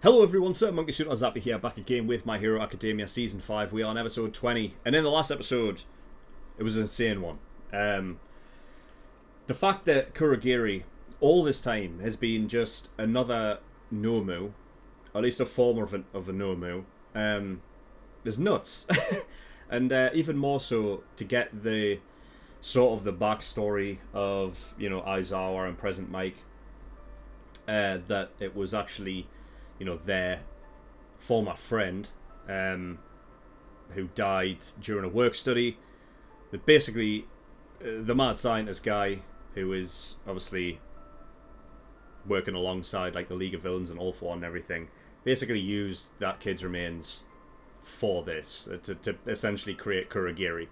Hello everyone, SirMonkeySuit here, back again with My Hero Academia Season 5. We are on episode 20, and in the last episode, it was an insane one. The fact that Kurogiri, all this time, has been just another Nomu, at least a form of a Nomu, is nuts. And even more so, to get the sort of the backstory of, you know, Aizawa and Present Mike, that it was actually, you know, their former friend who died during a work study. But basically, the mad scientist guy who is obviously working alongside like the League of Villains and All For One and everything, basically used that kid's remains for this to essentially create Kurogiri.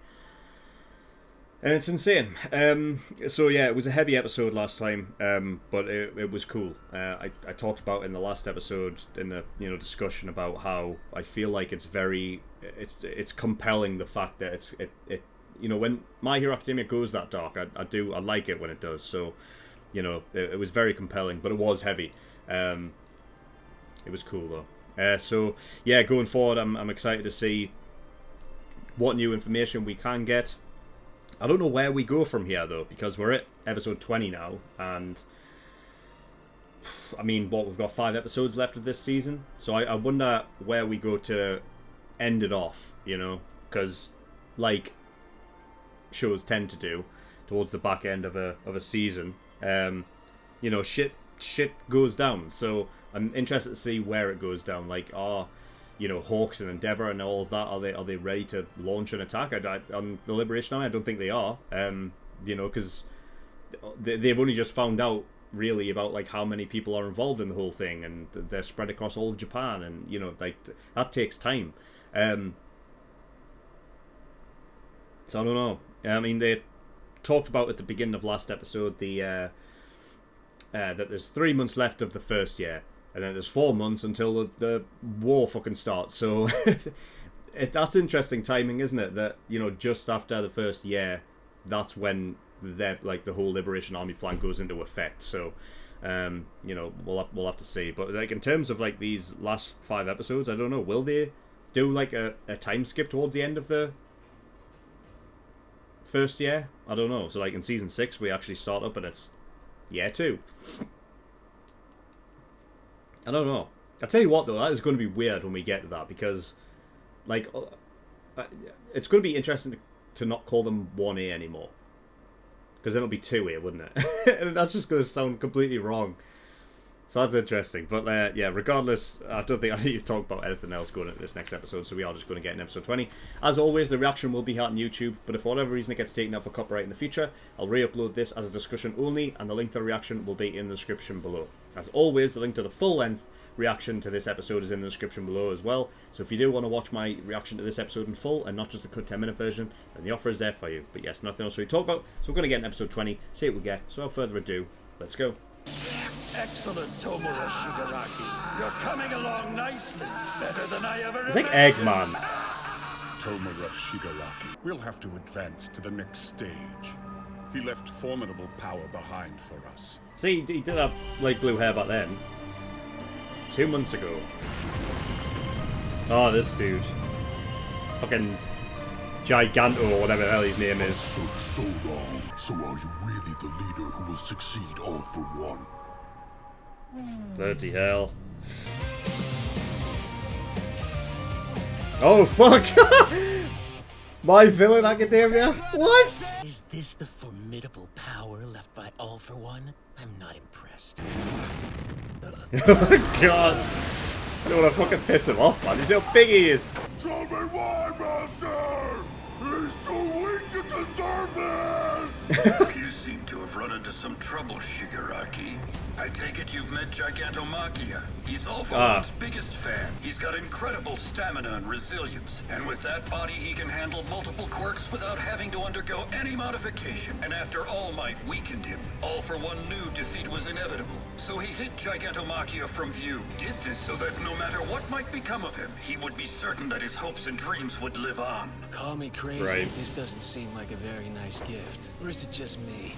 And it's insane. So yeah, it was a heavy episode last time, but it was cool. I talked about in the last episode in the discussion about how I feel like it's compelling, the fact that it when My Hero Academia goes that dark, I like it when it does. So it was very compelling, but it was heavy. It was cool though. So yeah, going forward, I'm excited to see what new information we can get. I don't know where we go from here, though, because we're at episode 20 now, and I mean, we've got 5 episodes left of this season, so I wonder where we go to end it off, because, like shows tend to do, towards the back end of a season, shit goes down, so I'm interested to see where it goes down, like, Hawks and Endeavour and all of that, are they ready to launch an attack on the Liberation Army? I don't think they are, because they've only just found out, really, about like how many people are involved in the whole thing, and they're spread across all of Japan, and that takes time. So I don't know. I mean, they talked about at the beginning of last episode that there's 3 months left of the first year. And then there's 4 months until the war fucking starts. So that's interesting timing, isn't it? That, just after the first year, that's when the whole Liberation Army plan goes into effect. So, we'll have to see. But like in terms of like these last 5 episodes, I don't know. Will they do like a time skip towards the end of the first year? I don't know. So like in season 6, we actually start up and it's year 2. I don't know. I'll tell you what, though, that is going to be weird when we get to that, because, like, it's going to be interesting to not call them 1A anymore. Because then it'll be 2A, wouldn't it? And that's just going to sound completely wrong. So that's interesting. But, yeah, regardless, I don't think I need to talk about anything else going into this next episode, so we are just going to get in episode 20. As always, the reaction will be here on YouTube, but if for whatever reason it gets taken out for copyright in the future, I'll re-upload this as a discussion only, and the link to the reaction will be in the description below. As always, the link to the full-length reaction to this episode is in the description below as well, so if you do want to watch my reaction to this episode in full, and not just the cut 10-minute version, then the offer is there for you. But yes, nothing else to talk about, so we're going to get in episode 20, see what we get. So without further ado, let's go. Excellent, Tomura Shigaraki. You're coming along nicely. Better than I ever It's like imagined. Eggman. Tomura Shigaraki. We'll have to advance to the next stage. He left formidable power behind for us. See, he did have like blue hair back then. 2 months ago. Oh, this dude. Fucking Giganto, or whatever the hell his name is. So long. So are you really the leader who will succeed All For One? Bloody hell. Oh, fuck! My Villain Academia? What? Is this the formidable power left by All For One? I'm not impressed. Oh, God. I don't want to fucking piss him off, man. You see how big he is? Tell me why, Master! He's too weak to deserve this! You seem to have run into some trouble, Shigaraki. I take it you've met Gigantomachia. He's All For One's biggest fan. He's got incredible stamina and resilience. And with that body, he can handle multiple quirks without having to undergo any modification. And after All Might weakened him, All For One knew defeat was inevitable. So he hid Gigantomachia from view. Did this so that no matter what might become of him, he would be certain that his hopes and dreams would live on. Call me crazy, Right. This doesn't seem like a very nice gift. Or is it just me?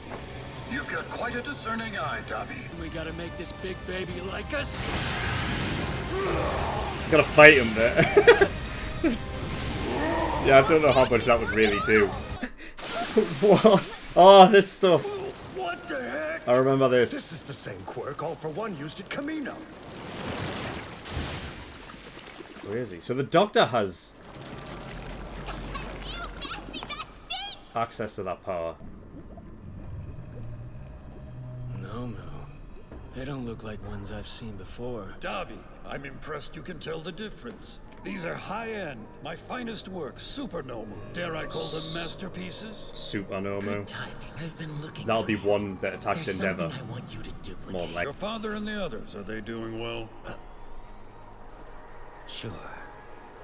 You've got quite a discerning eye, Dabi. We gotta make this big baby like us? Gotta fight him there. Yeah, I don't know how much that would really do. What? Oh, this stuff. What the heck? I remember this. This is the same quirk All for One used at Camino. Where is he? So the Doctor has access to that power. No. They don't look like ones I've seen before. Darby, I'm impressed you can tell the difference. These are high-end, my finest works, supernormal. Dare I call them masterpieces? Supernormal. Good timing. I've been looking. That'll for be you. one that attacked There's Endeavor. something I want you to duplicate. More like. Your father and the others, are they doing well? Sure.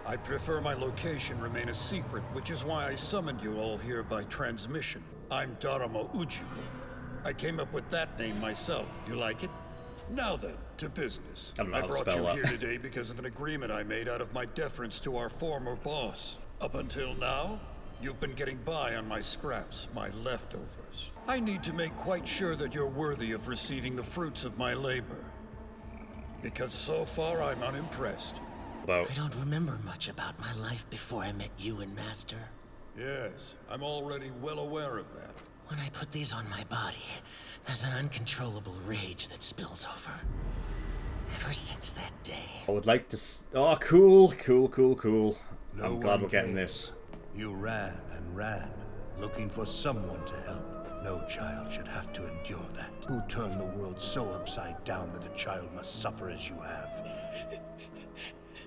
I prefer my location remain a secret, which is why I summoned you all here by transmission. I'm Daramo Ujiko. I came up with that name myself. You like it? Now then, to business. I don't know how to brought spell you that. here today because of an agreement I made out of my deference to our former boss. Up until now, you've been getting by on my scraps, my leftovers. I need to make quite sure that you're worthy of receiving the fruits of my labor. Because so far, I'm unimpressed. I don't remember much about my life before I met you and Master. Yes, I'm already well aware of that. When I put these on my body, there's an uncontrollable rage that spills over. Ever since that day. I would like to. Oh, cool. No I'm glad one we're getting came. this. You ran and ran, looking for someone to help. No child should have to endure that. Who turned the world so upside down that a child must suffer as you have?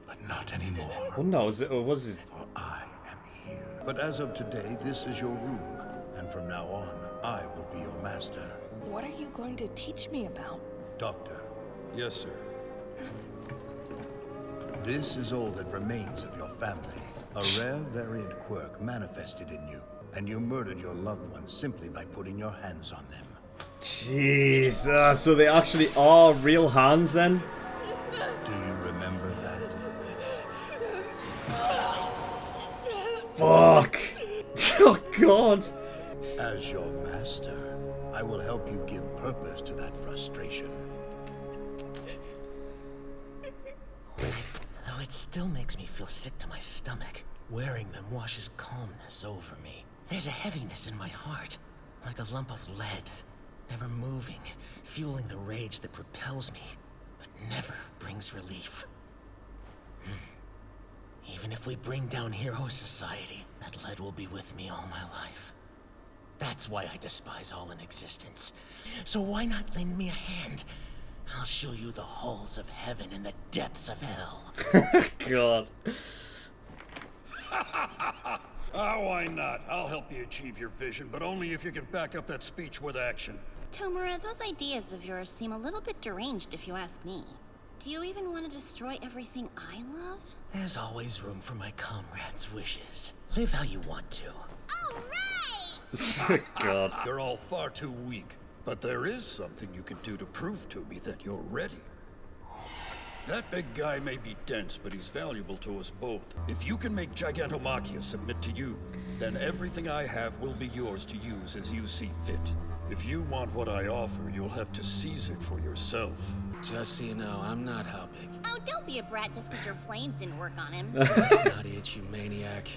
But not anymore. Oh no, was it? For I am here. But as of today, this is your room. And from now on, I will be your master. What are you going to teach me about? Doctor, Yes, sir. this is all that remains of your family. A rare variant quirk manifested in you, and you murdered your loved ones simply by putting your hands on them. Jeez. So they actually are real hands then? Do you remember that? Fuck. Oh god. As your master, I will help you give purpose to that frustration. Though it still makes me feel sick to my stomach, wearing them washes calmness over me. There's a heaviness in my heart, like a lump of lead, never moving, fueling the rage that propels me, but never brings relief. Even if we bring down Hero Society, that lead will be with me all my life. That's why I despise all in existence. So why not lend me a hand? I'll show you the halls of heaven and the depths of hell. God. Why not? I'll help you achieve your vision, but only if you can back up that speech with action. Tomura, those ideas of yours seem a little bit deranged if you ask me. Do you even want to destroy everything I love? There's always room for my comrades' wishes. Live how you want to. All right! God. You're all far too weak, but there is something you can do to prove to me that you're ready. That big guy may be dense, but he's valuable to us both. If you can make Gigantomachia submit to you, then everything I have will be yours to use as you see fit. If you want what I offer, you'll have to seize it for yourself. Just so you know, I'm not helping. Oh, don't be a brat just because your flames didn't work on him. It's not it, you maniac.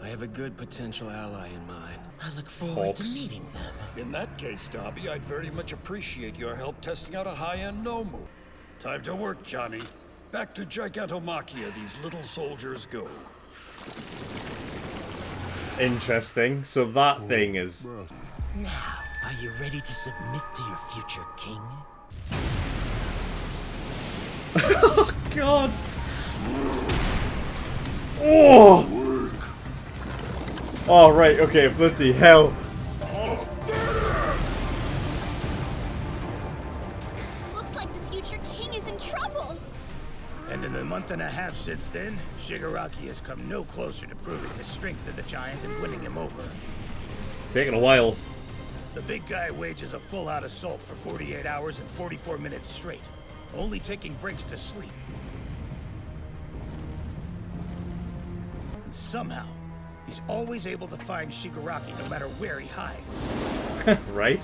I have a good potential ally in mind. I look forward to Hawks. meeting them. In that case, Darby, I'd very much appreciate your help testing out a high-end Nomu. Time to work, Johnny. Back to Gigantomachia these little soldiers go. Interesting. So that thing is. Now, are you ready to submit to your future king? Oh god. Oh. Oh right. Okay. Bloody hell. Looks like the future king is in trouble. And in the month and a half since then, Shigaraki has come no closer to proving his strength to the giant and winning him over. Taking a while. The big guy wages a full-out assault for 48 hours and 44 minutes straight, only taking breaks to sleep. And somehow, he's always able to find Shigaraki no matter where he hides. Right.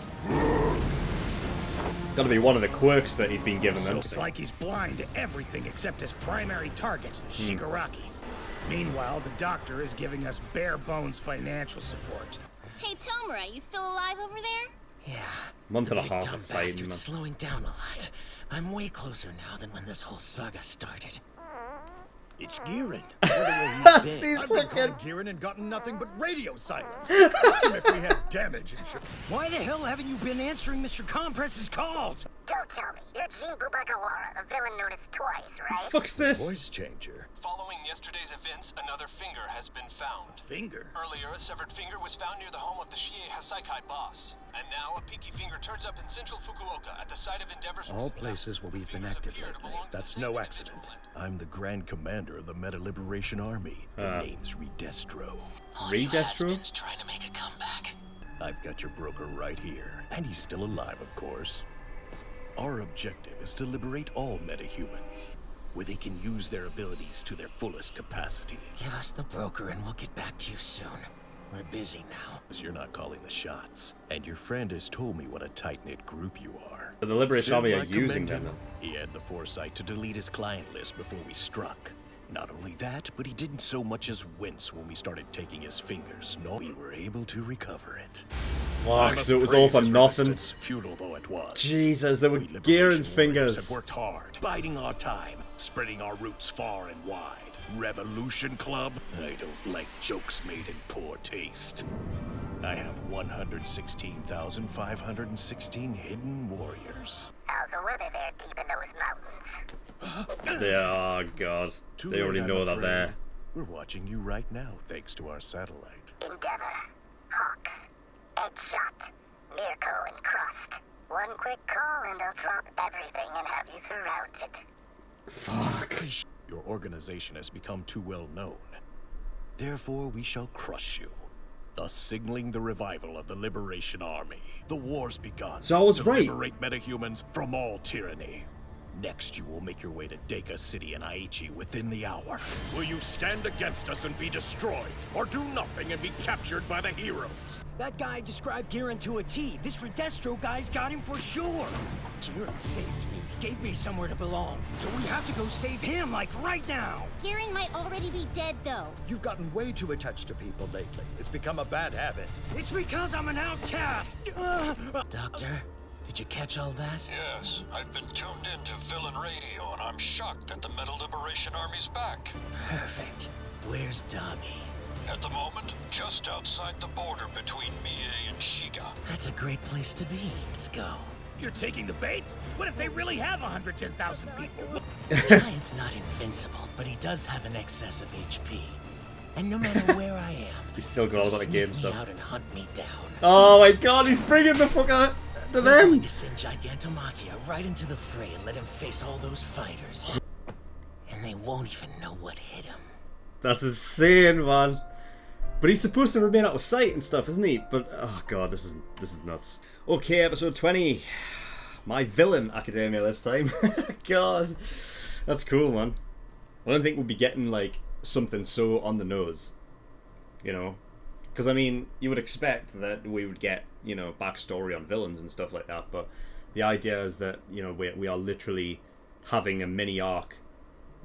Gotta be one of the quirks that he's been given then. It's like he's blind to everything except his primary target, Shigaraki. Meanwhile, the doctor is giving us bare-bones financial support. Hey, Tomura, you still alive over there? Yeah. Month and a the half big of dumb fighting, bastard's man. slowing down a lot. I'm way closer now than when this whole saga started. It's Giran. I've been calling Giran and gotten nothing but radio silence. Ask him if we have damage and shit. Why the hell haven't you been answering Mr. Compress's calls? Don't tell me. You're Jin Bubagawara, the villain known as Twice, right? Fuck's this? Voice changer. Following yesterday's events, another finger has been found. Finger? Earlier, a severed finger was found near the home of the Shie Hasaikai boss. And now, a pinky finger turns up in central Fukuoka at the site of Endeavor's... All places where we've been active lately. That's no accident. I'm the Grand Commander of the Meta Liberation Army. The name's Redestro. Redestro? Trying to make a comeback. I've got your broker right here. And he's still alive, of course. Our objective is to liberate all metahumans, where they can use their abilities to their fullest capacity. Give us the broker and we'll get back to you soon. We're busy now. Because you're not calling the shots. And your friend has told me what a tight-knit group you are. The Liberation Still, Army I are using commend them. him. He had the foresight to delete his client list before we struck. Not only that, but he didn't so much as wince when we started taking his fingers. No, we were able to recover it. Fuck, so it was all for nothing. Futile though it was. Jesus, they were We Liberation Giran's warriors fingers. have worked hard, biding our time, spreading our roots far and wide. Revolution Club? I don't like jokes made in poor taste. I have 116,516 hidden warriors. How's the weather there deep in those mountains? Yeah, oh god. Too They late, already I'm know that afraid. there. We're watching you right now, thanks to our satellite. Endeavor, Hawks, Eggshot, Mirko, and Crust. One quick call and I'll drop everything and have you surrounded. Fuck. Your organization has become too well known. Therefore, we shall crush you, thus signaling the revival of the Liberation Army. The war's begun. So I was to right. Liberate metahumans from all tyranny. Next, you will make your way to Deka City and Aichi within the hour. Will you stand against us and be destroyed, or do nothing and be captured by the heroes? That guy described Giran to a T. This Redestro guy's got him for sure. Giran saved me, gave me somewhere to belong. So we have to go save him, like right now. Giran might already be dead, though. You've gotten way too attached to people lately. It's become a bad habit. It's because I'm an outcast. Doctor, did you catch all that? Yes, I've been tuned into villain radio, and I'm shocked that the Metal Liberation Army's back. Perfect. Where's Dobby? At the moment, just outside the border between Mie and Shiga. That's a great place to be. Let's go. You're taking the bait? What if they really have 110,000 people? The Giant's not invincible, but he does have an excess of HP. And no matter where I am, He's still got all he'll that game sniff stuff. me out and hunt me down. Oh my god, he's bringing the fuck out to We're going them. to send Gigantomachia right into the fray and let him face all those fighters. And they won't even know what hit him. That's insane, man. But he's supposed to remain out of sight and stuff, isn't he? But oh god, this is nuts. Okay, episode 20. My villain academia this time. God, that's cool, man. I don't think we'll be getting like something so on the nose, you know, because I mean, you would expect that we would get, you know, backstory on villains and stuff like that. But the idea is that, you know, we are literally having a mini arc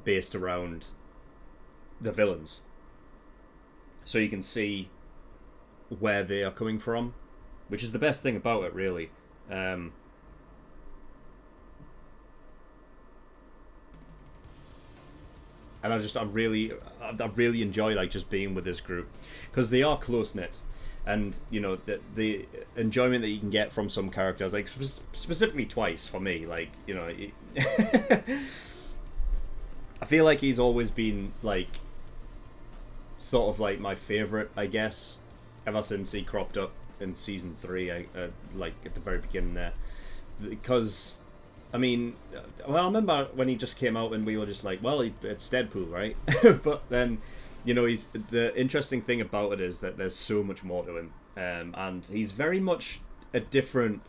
based around the villains, so you can see where they are coming from, which is the best thing about it, really. And I really enjoy like just being with this group, because they are close knit, and you know the enjoyment that you can get from some characters, like specifically Twice for me, like, you know, I feel like he's always been like sort of like my favorite, I guess, ever since he cropped up in season 3, like at the very beginning there, because I mean, well, I remember when he just came out and we were just like, well, it's Deadpool, right? But then, you know, the interesting thing about it is that there's so much more to him, and he's very much a different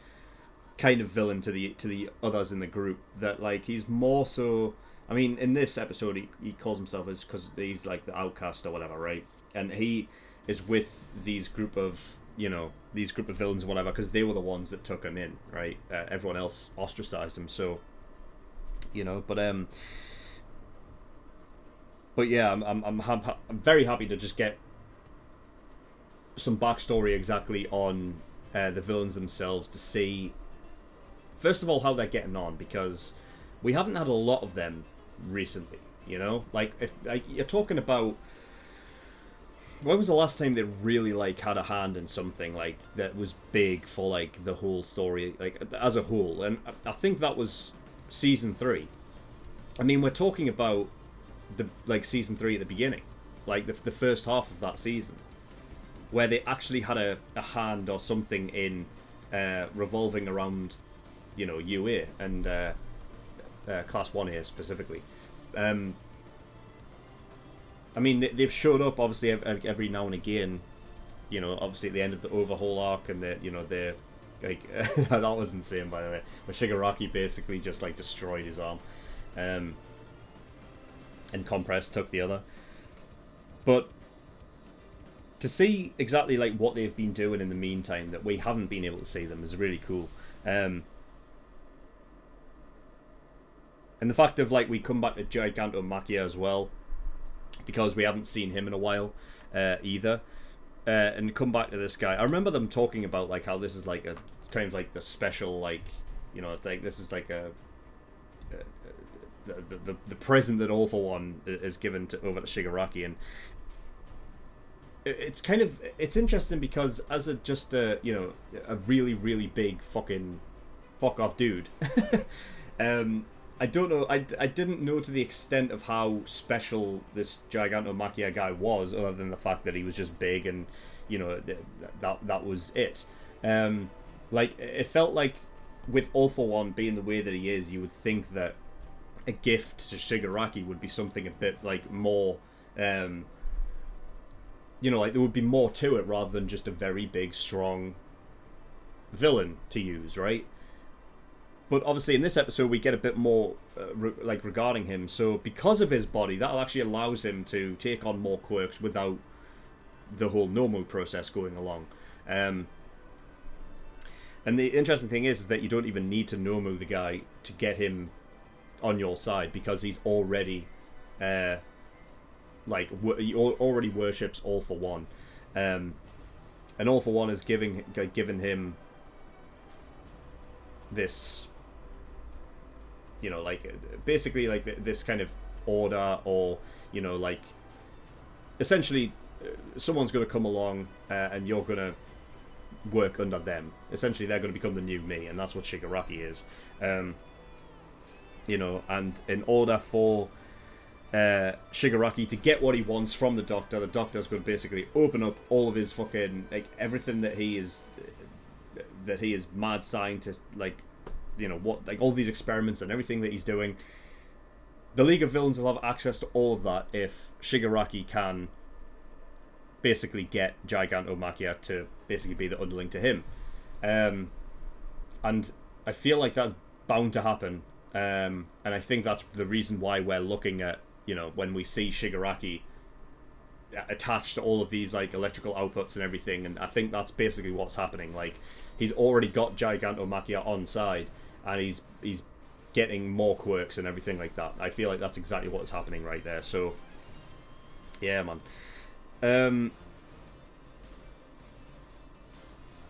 kind of villain to the others in the group. That like he's more so. I mean, in this episode, he calls himself as because he's like the outcast or whatever, right? And he is with these group of you know, these group of villains and whatever, because they were the ones that took him in, right? Everyone else ostracized him, so, you know, but yeah, I'm very happy to just get some backstory exactly on the villains themselves, to see, first of all, how they're getting on, because we haven't had a lot of them recently, you know? Like, if you're talking about, when was the last time they really, like, had a hand in something, like, that was big for, like, the whole story, like, as a whole? And I think that was Season 3. I mean, we're talking about Season 3 at the beginning, like, the first half of that season, where they actually had a hand or something in revolving around, you know, UA and Class 1A specifically. I mean, they've showed up, obviously, every now and again, you know, obviously at the end of the Overhaul arc, and they're, like, that was insane, by the way, where Shigaraki basically just, like, destroyed his arm, and Compress took the other. But to see exactly, like, what they've been doing in the meantime, that we haven't been able to see them, is really cool. And the fact of, like, we come back to Gigantomachia as well, because we haven't seen him in a while either, and come back to this guy. I remember them talking about, like, how this is, like, a kind of, like, the special, like, you know, it's like, this is like the present that All For One is given over to Shigaraki. And it's kind of, it's interesting, because as just a, you know, a really, really big fucking fuck off dude, I don't know, I didn't know to the extent of how special this Gigantomachia guy was, other than the fact that he was just big, and, you know, that was it. Like, it felt like, with All For One being the way that he is, you would think that a gift to Shigaraki would be something a bit, like, more, you know, like, there would be more to it, rather than just a very big, strong villain to use, right? But obviously in this episode we get a bit more regarding him. So because of his body, that actually allows him to take on more quirks without the whole Nomu process going along. And the interesting thing is that you don't even need to Nomu the guy to get him on your side, because he's already he already worships All For One, and All For One is given him this, you know, like, basically, like, this kind of order, or, you know, like, essentially someone's going to come along and you're going to work under them. Essentially they're going to become the new me, and that's what Shigaraki is. You know, and in order for Shigaraki to get what he wants from the Doctor's going to basically open up all of his fucking, like, everything that he is mad scientist, like, you know, what, like, all these experiments and everything that he's doing. The League of Villains will have access to all of that if Shigaraki can basically get Gigantomachia to basically be the underling to him. And I feel like that's bound to happen. And I think that's the reason why we're looking at, you know, when we see Shigaraki attached to all of these, like, electrical outputs and everything, and I think that's basically what's happening. Like, he's already got Gigantomachia on side, and he's getting more quirks and everything like that. I feel like that's exactly what's happening right there. So yeah, man.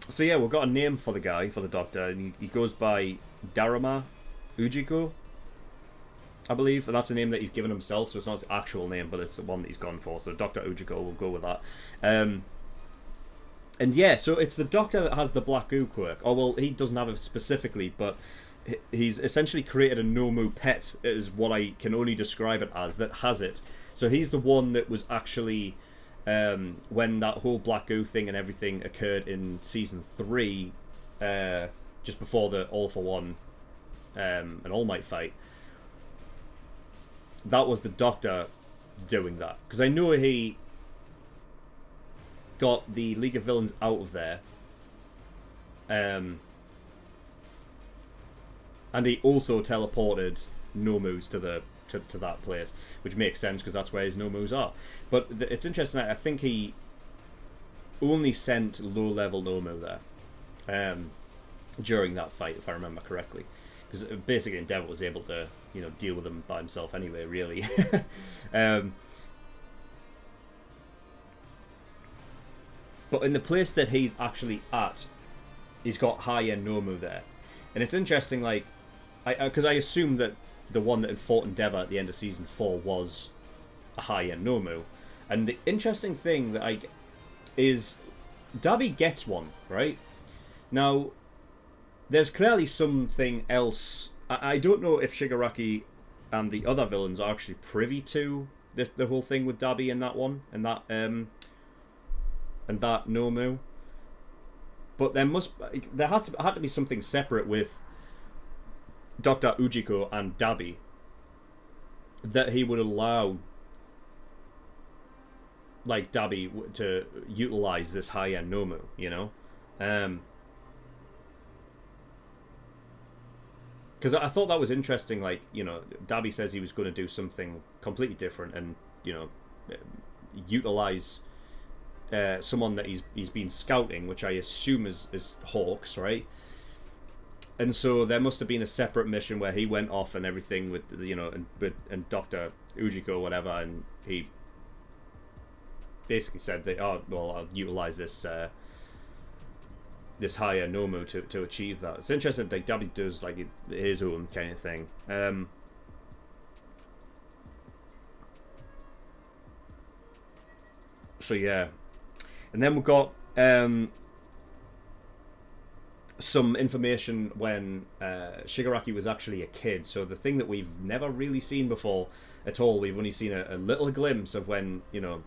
So yeah, we've got a name for the guy, for the Doctor, and he goes by Daruma Ujiko, I believe, and that's a name that he's given himself, so it's not his actual name, but it's the one that he's gone for. So Dr. Ujiko, we'll go with that. And yeah, so it's the Doctor that has the black goo quirk. Oh, well, he doesn't have it specifically, but he's essentially created a Nomu pet, is what I can only describe it as, that has it. So he's the one that was actually, when that whole black goo thing and everything occurred in Season 3, just before the All For One and All Might fight, that was the Doctor doing that. Because I know he got the League of Villains out of there, and he also teleported Nomus to that place, which makes sense because that's where his Nomus are. But it's interesting. I think he only sent low-level Nomu there during that fight, if I remember correctly. Because basically Endeavor was able to, you know, deal with them by himself anyway, really. But in the place that he's actually at, he's got high-end Nomu there. And it's interesting, like, because I assume that the one that had fought Endeavor at the end of Season 4 was a high-end Nomu. And the interesting thing that is Dabi gets one, right? Now, there's clearly something else. I don't know if Shigaraki and the other villains are actually privy to the whole thing with Dabi and that one, and that Nomu. But there had to be something separate with Dr. Ujiko and Dabi that he would allow, like, Dabi to utilize this high-end Nomu, you know? Because I thought that was interesting, like, you know, Dabi says he was going to do something completely different and, you know, utilize someone that he's been scouting, which I assume is Hawks, right? And so there must have been a separate mission where he went off and everything with, you know, and Dr. Ujiko or whatever, and he basically said that, oh, well, I'll utilize this this higher Nomu to achieve that. It's interesting that Dabi does like his own kind of thing. So yeah, and then we've got some information when Shigaraki was actually a kid. So the thing that we've never really seen before at all, we've only seen a little glimpse of when, you know,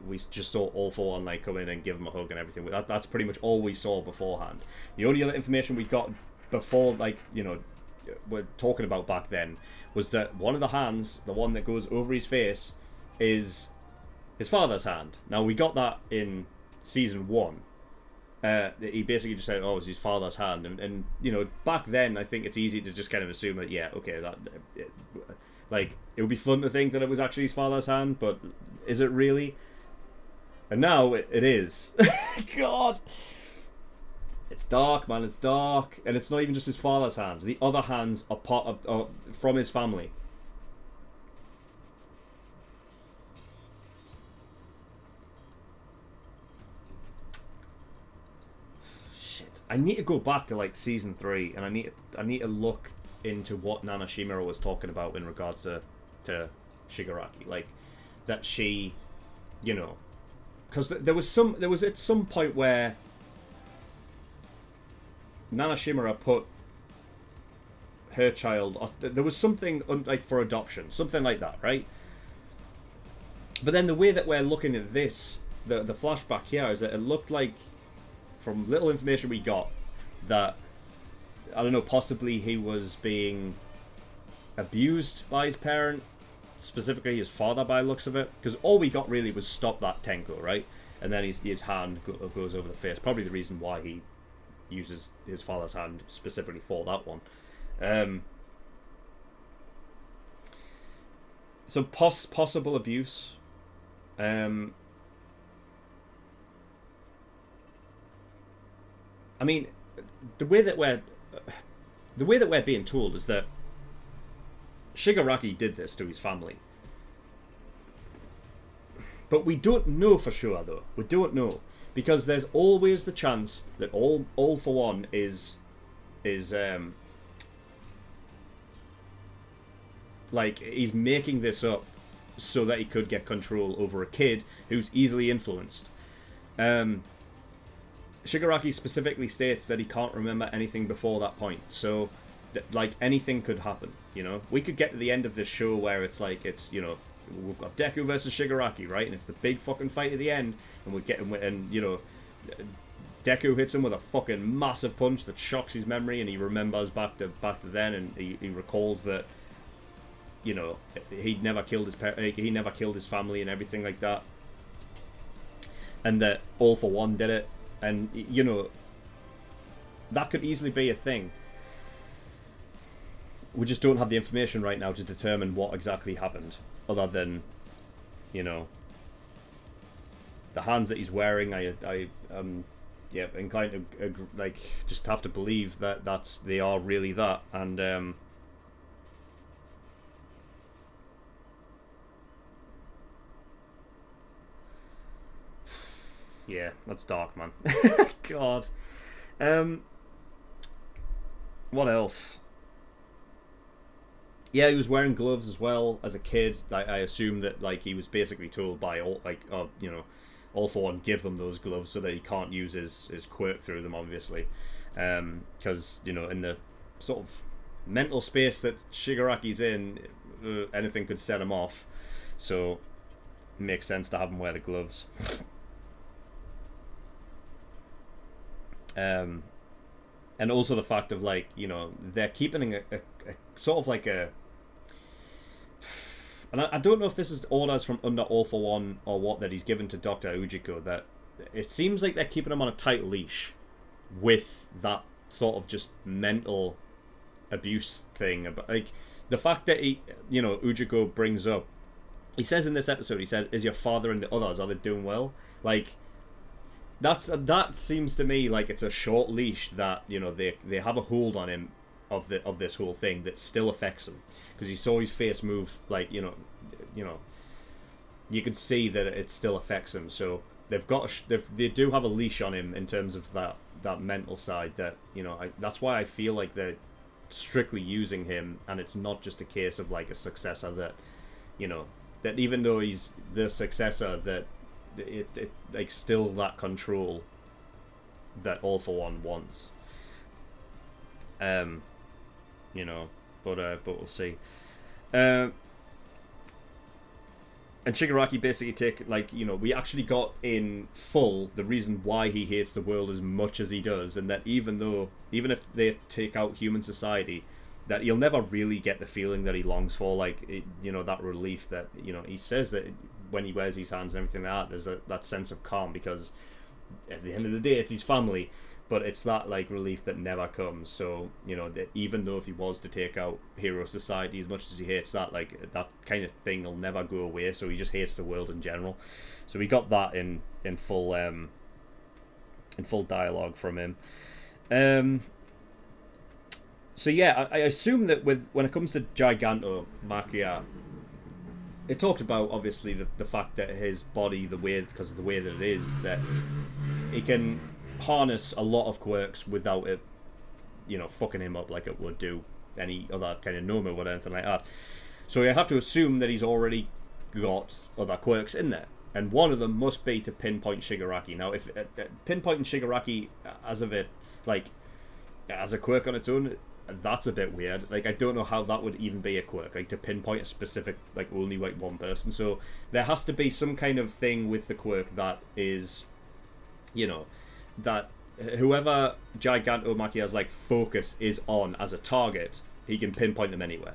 we just saw All For One like come in and give him a hug and everything. That's pretty much all we saw beforehand. The only other information we got before, like, you know, we're talking about back then, was that one of the hands, the one that goes over his face, is his father's hand. Now, we got that in Season 1. He basically just said, oh, it's his father's hand. And, you know, back then, I think it's easy to just kind of assume that, yeah, okay, like, it would be fun to think that it was actually his father's hand, but is it really? And now it is. God. It's dark, man, it's dark. And it's not even just his father's hand. The other hands are part of from his family. Shit. I need to go back to, like, Season 3, and I need to look into what Nana Shimura was talking about in regards to Shigaraki. Like, that she, you know, because there was at some point where Nana Shimura put her child, there was something like for adoption, something like that, right? But then the way that we're looking at this, the flashback here, is that it looked like, from little information we got, that, I don't know, possibly he was being abused by his parent, specifically his father, by the looks of it, because all we got really was stop that Tenko, right? And then his hand goes over the face. Probably the reason why he uses his father's hand specifically for that one. So possible abuse. I mean, the way that we're being told is that Shigaraki did this to his family. But we don't know for sure, though. We don't know. Because there's always the chance that All For One is like, he's making this up so that he could get control over a kid who's easily influenced. Shigaraki specifically states that he can't remember anything before that point. So, like, anything could happen, you know? We could get to the end of this show where it's like, it's, you know, we've got Deku versus Shigaraki, right? And it's the big fucking fight at the end, and we get him, and, you know, Deku hits him with a fucking massive punch that shocks his memory, and he remembers back to then, and he recalls that, you know, he never killed his family and everything like that, and that All For One did it, and, you know, that could easily be a thing. We just don't have the information right now to determine what exactly happened, other than, you know, the hands that he's wearing, I yeah, inclined to like just have to believe that they are really that. And yeah, that's dark, man. God. What else? Yeah, he was wearing gloves as well as a kid. I assume that like he was basically told by all All For One, give them those gloves so that he can't use his quirk through them, obviously, because in the sort of mental space that Shigaraki's in, anything could set him off. So it makes sense to have him wear the gloves. And also the fact of like they're keeping a sort of like a, and I don't know if this is orders from under All For One or what that he's given to Dr. Ujiko, that it seems like they're keeping him on a tight leash with that sort of just mental abuse thing. About like the fact that Ujiko brings up, he says in this episode, he says, "Is your father and the others, are they doing well?" Like that seems to me like it's a short leash that they have a hold on him of this whole thing that still affects him, because you saw his face move, like you could see that it still affects him. So they do have a leash on him in terms of that mental side, that that's why I feel like they're strictly using him, and it's not just a case of like a successor that that even though he's the successor, that it like still that control that All For One wants. But we'll see. And Shigaraki basically we actually got in full the reason why he hates the world as much as he does, and that even if they take out human society, that he'll never really get the feeling that he longs for, like that relief that he says that when he wears his hands and everything like that, there's that sense of calm, because at the end of the day it's his family, but it's that like relief that never comes. So that even though if he was to take out hero society, as much as he hates that, like that kind of thing will never go away, so he just hates the world in general. So we got that in full dialogue from him. So yeah, I assume that when it comes to Gigantomachia, it talked about obviously the fact that his body, because of the way that it is, that he can harness a lot of quirks without it, fucking him up like it would do any other kind of Nomu or anything like that. So you have to assume that he's already got other quirks in there, and one of them must be to pinpoint Shigaraki. Now, if pinpointing Shigaraki as a quirk on its own, that's a bit weird. Like, I don't know how that would even be a quirk, like to pinpoint a specific, like only like one person. So there has to be some kind of thing with the quirk that is, that whoever Gigantomachia's like focus is on as a target, he can pinpoint them anywhere.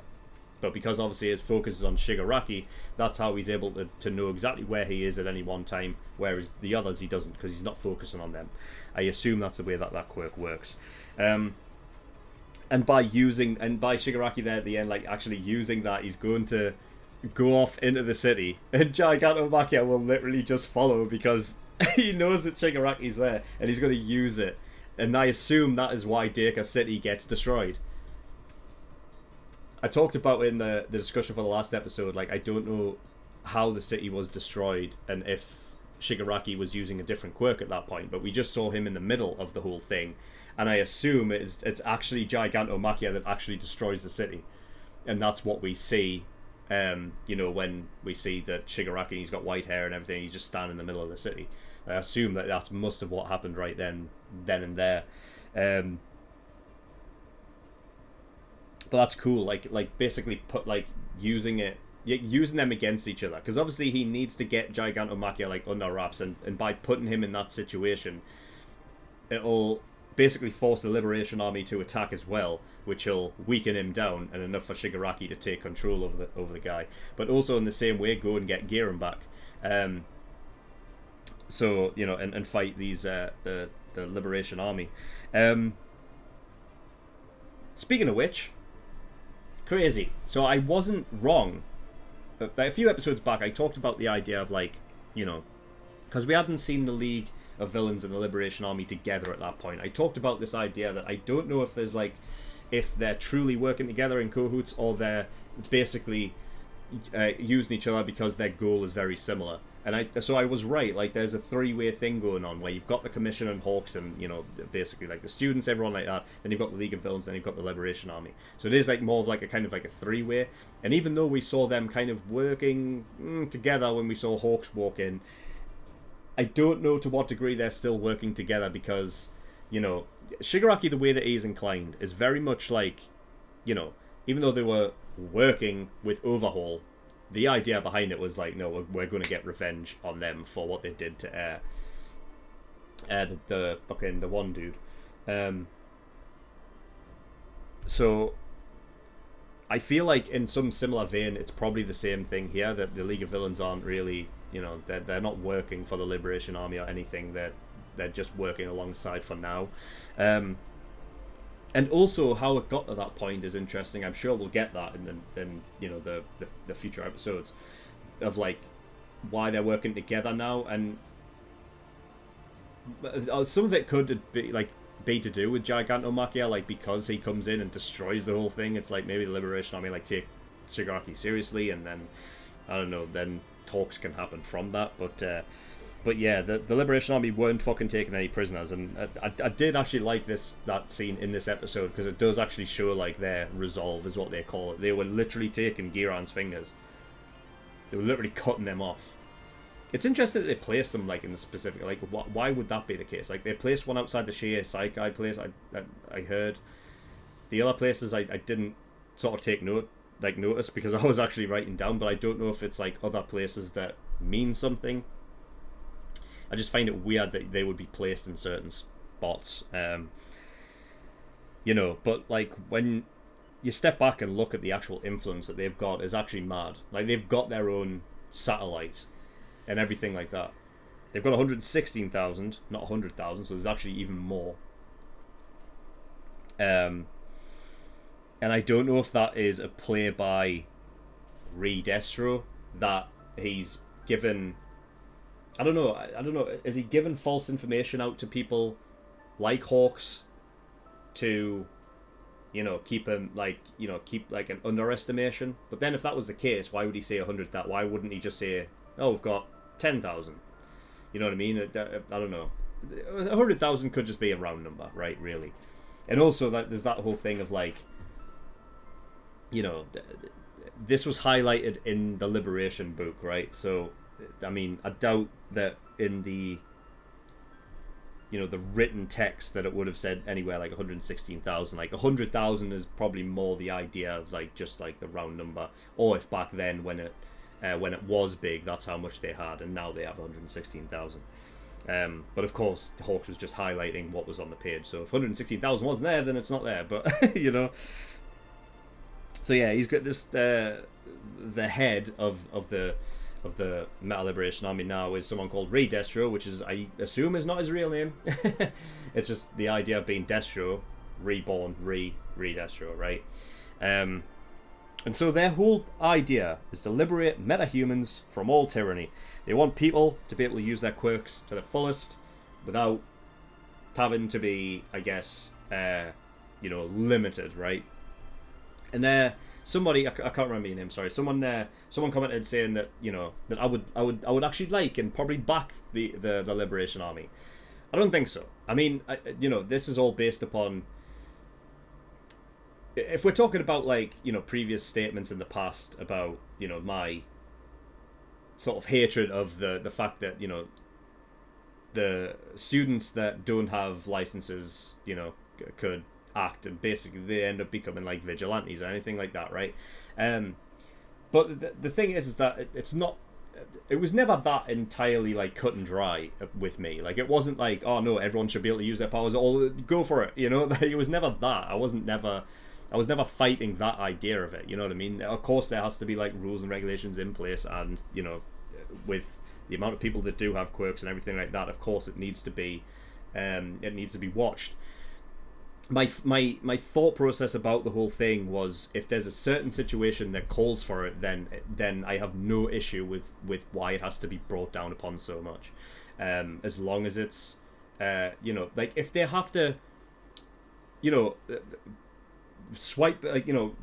But because obviously his focus is on Shigaraki, that's how he's able to know exactly where he is at any one time, whereas the others he doesn't, because he's not focusing on them. I assume that's the way that quirk works. And by Shigaraki there at the end, like actually using that, he's going to go off into the city, and Gigantomachia will literally just follow, because he knows that Shigaraki's there, and he's going to use it. And I assume that is why Deka City gets destroyed. I talked about in the discussion for the last episode, like I don't know how the city was destroyed, and if Shigaraki was using a different quirk at that point, but we just saw him in the middle of the whole thing. And I assume it's actually Gigantomachia that actually destroys the city. And that's what we see, when we see that Shigaraki, he's got white hair and everything, he's just standing in the middle of the city. I assume that that's must have what happened right then and there. But that's cool, like basically using them against each other. Because obviously he needs to get Gigantomachia like under wraps, and by putting him in that situation, it'll basically force the Liberation Army to attack as well, which will weaken him down, and enough for Shigaraki to take control over the guy. But also in the same way, go and get Giran back. So and fight these the Liberation Army. Speaking of which, crazy. So I wasn't wrong. A few episodes back, I talked about the idea of because we hadn't seen the League of Villains and the Liberation Army together at that point. I talked about this idea that I don't know if there's like, if they're truly working together in cahoots, or they're basically using each other because their goal is very similar. And so I was right. Like, there's a three-way thing going on where you've got the Commission and Hawks and, you know, basically like the students, everyone like that. Then you've got the League of Villains, then you've got the Liberation Army. So it is like more of like a kind of like a three-way. And even though we saw them kind of working together when we saw Hawks walk in, I don't know to what degree they're still working together, because, you know, Shigaraki, the way that he's inclined, is very much like, you know, even though they were working with Overhaul, the idea behind it was like, no, we're going to get revenge on them for what they did to the fucking the one dude. So I feel like in some similar vein, it's probably the same thing here, that the League of Villains aren't really, you know, they're not working for the Liberation Army or anything. They're just working alongside for now. And also how it got to that point is interesting. I'm sure we'll get that in you know, the future episodes of like why they're working together now, and some of it could be to do with Gigantomachia, like because he comes in and destroys the whole thing. It's like maybe the Liberation Army like take Shigaraki seriously, and then I don't know, then talks can happen from that. But yeah, the Liberation Army weren't fucking taking any prisoners, and I did actually like that scene in this episode, because it does actually show like their resolve, is what they call it. They were literally taking Giran's fingers. They were literally cutting them off. It's interesting that they placed them like in the specific, like why would that be the case? Like they placed one outside the Shie Saikai place. I heard the other places I didn't sort of take notice because I was actually writing down, but I don't know if it's like other places that mean something. I just find it weird that they would be placed in certain spots, you know. But like when you step back and look at the actual influence that they've got, is actually mad. Like they've got their own satellite and everything like that. They've got 116,000, not 100,000, so there's actually even more. And I don't know if that is a play by Destro, that he's given. I don't know. Is he giving false information out to people like Hawks to, you know, keep him like, you know, keep like an underestimation? But then if that was the case, why would he say 100? Why wouldn't he just say, oh, we've got 10,000? You know what I mean? I don't know. 100,000 could just be a round number, right? Really. And also that there's that whole thing of like, you know, this was highlighted in the Liberation book, right? So I mean, I doubt that in the, you know, the written text that it would have said anywhere like 116,000. Like 100,000 is probably more the idea of like just like the round number, or if back then when it was big, that's how much they had, and now they have 116,000. But of course, Hawks was just highlighting what was on the page. So if 116,000 wasn't there, then it's not there. But you know, so yeah, he's got this the head of the Metal Liberation Army now is someone called Destro, which is, I assume, is not his real name. It's just the idea of being Destro, reborn, Destro, right? And so their whole idea is to liberate metahumans from all tyranny. They want people to be able to use their quirks to the fullest without having to be, I guess, you know, limited, right? And somebody, I can't remember your name, sorry. Someone commented saying that, you know, that I would actually like and probably back the Liberation Army. I don't think so. I mean, you know, this is all based upon, if we're talking about like, you know, previous statements in the past about, you know, my sort of hatred of the fact that, you know, the students that don't have licenses, you know, could act, and basically they end up becoming like vigilantes or anything like that, right? But the thing is that it was never that entirely like cut and dry with me. Like it wasn't like, oh no, everyone should be able to use their powers, all go for it, you know. It was never that. I was never fighting that idea of it, you know what I mean? Of course there has to be like rules and regulations in place, and you know, with the amount of people that do have quirks and everything like that, of course it needs to be watched. my thought process about the whole thing was, if there's a certain situation that calls for it, then I have no issue with why it has to be brought down upon so much, as long as it's you know, like if they have to, you know, swipe, like, you know,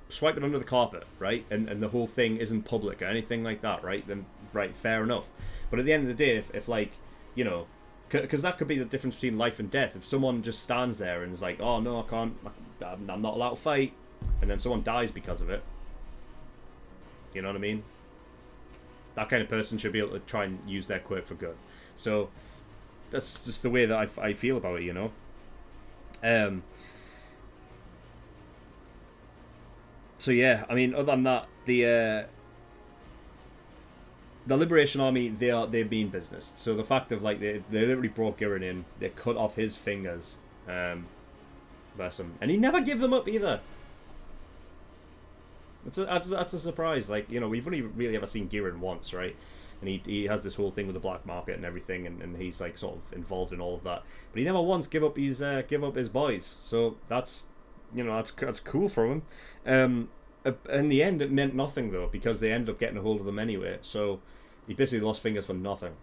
swipe it under the carpet, right, and the whole thing isn't public or anything like that, right, then right, fair enough. But at the end of the day, if like, you know, because that could be the difference between life and death. If someone just stands there and is like, oh no, I can't, I'm not allowed to fight, and then someone dies because of it, you know what I mean? That kind of person should be able to try and use their quirk for good. So that's just the way that I feel about it, you know. So yeah, I mean, other than that, the Liberation Army, they're being business. So the fact of like they literally brought Giran in, they cut off his fingers, bless him, and he never gave them up either. That's a surprise. Like, you know, we've only really ever seen Giran once, right? And he has this whole thing with the black market and everything, and he's like sort of involved in all of that. But he never once give up his boys. So that's, you know, that's cool from him. In the end, it meant nothing though, because they ended up getting a hold of them anyway. So he basically lost fingers for nothing.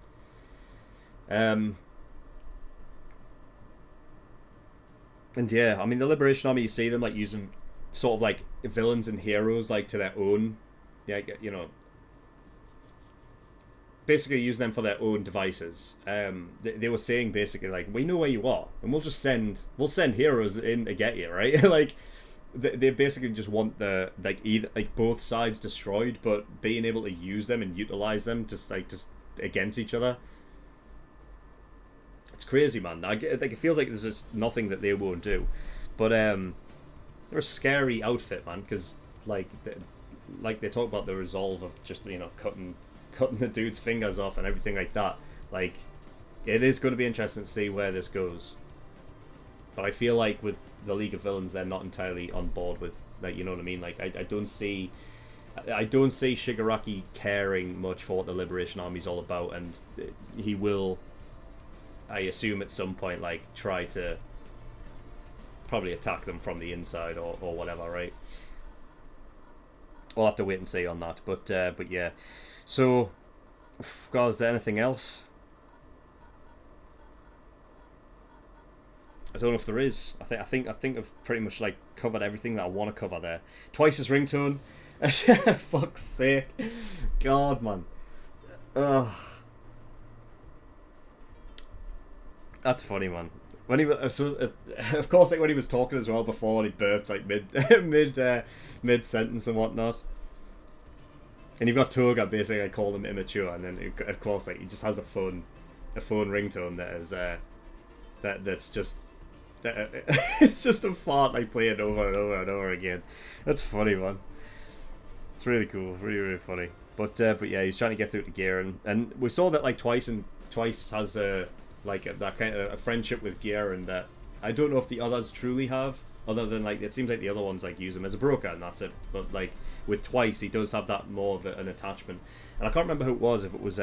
And yeah, I mean, the Liberation Army, you see them like using sort of like villains and heroes like to their own, yeah, you know, basically use them for their own devices. They were saying basically like, we know where you are, and we'll send heroes in to get you, right? Like they basically just want the either both sides destroyed, but being able to use them and utilize them just against each other. It's crazy, man. It feels like there's just nothing that they won't do. But they're a scary outfit, man, because like they talk about the resolve of just, you know, cutting the dude's fingers off and everything like that. Like, it is going to be interesting to see where this goes. But I feel like with the League of Villains, they're not entirely on board with, like, you know what I mean? Like, I don't see Shigaraki caring much for what the Liberation Army's all about, and he will, I assume, at some point, like, try to probably attack them from the inside or whatever, right? We'll have to wait and see on that, but yeah. So, God, is there anything else? I don't know if there is. I think I've pretty much like covered everything that I want to cover there. Twice's ringtone. Fuck's sake. God, man. Ugh. That's funny, man. When he of course, like when he was talking as well before, and he burped like mid sentence and whatnot. And you've got Toga basically called him immature, and then of course like he just has a phone ringtone that is that's just. It's just a fart like playing over and over and over again. That's funny, man. It's really cool, really, really funny. But yeah, he's trying to get through to Giran, and we saw that like Twice has that kind of a friendship with Giran that I don't know if the others truly have, other than like it seems like the other ones like use him as a broker and that's it. But like with Twice, he does have that more of an attachment, and I can't remember who it was. If it was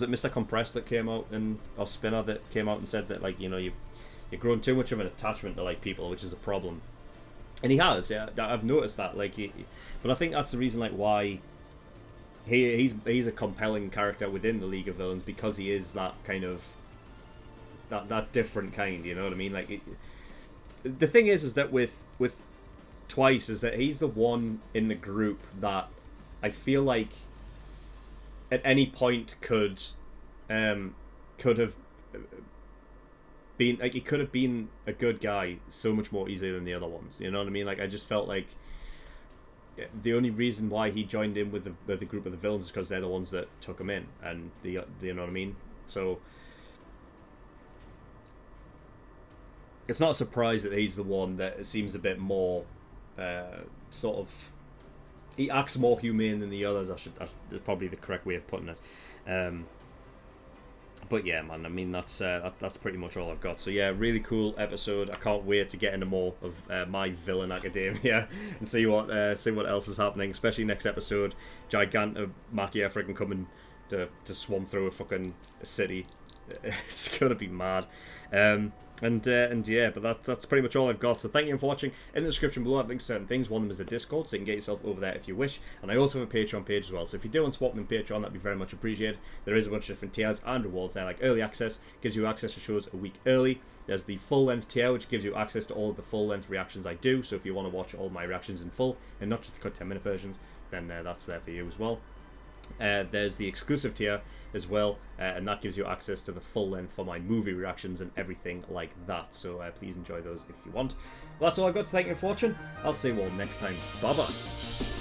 it Mr. Compressed that came out, or Spinner that came out and said that, like, you know, you've grown too much of an attachment to like people, which is a problem. And he has, yeah, I've noticed that. Like, but I think that's the reason, like, why he's a compelling character within the League of Villains, because he is that kind of that different kind. You know what I mean? Like, the thing is that with Twice is that he's the one in the group that I feel like at any point could have been like, he could have been a good guy so much more easily than the other ones. You know what I mean? Like, I just felt like the only reason why he joined in with the group of the villains is because they're the ones that took him in, and you know what I mean? So it's not a surprise that he's the one that seems a bit more sort of. He acts more humane than the others. That's probably the correct way of putting it. But yeah, man. I mean, that's pretty much all I've got. So yeah, really cool episode. I can't wait to get into more of My Villain Academia and see what else is happening. Especially next episode, Gigantomachia freaking coming to swamp through a fucking city. It's gonna be mad. And yeah, but that's pretty much all I've got. So thank you for watching. In the description below, I have links to certain things. One of them is the Discord, so you can get yourself over there if you wish. And I also have a Patreon page as well. So if you do want to support me on Patreon, that'd be very much appreciated. There is a bunch of different tiers and rewards there, like early access gives you access to shows a week early. There's the full-length tier, which gives you access to all of the full-length reactions I do. So if you want to watch all my reactions in full and not just the cut 10-minute versions, then that's there for you as well. There's the exclusive tier as well, and that gives you access to the full length for my movie reactions and everything like that. So please enjoy those if you want. But that's all I've got to thank you for watching. I'll see you all next time. Bye bye.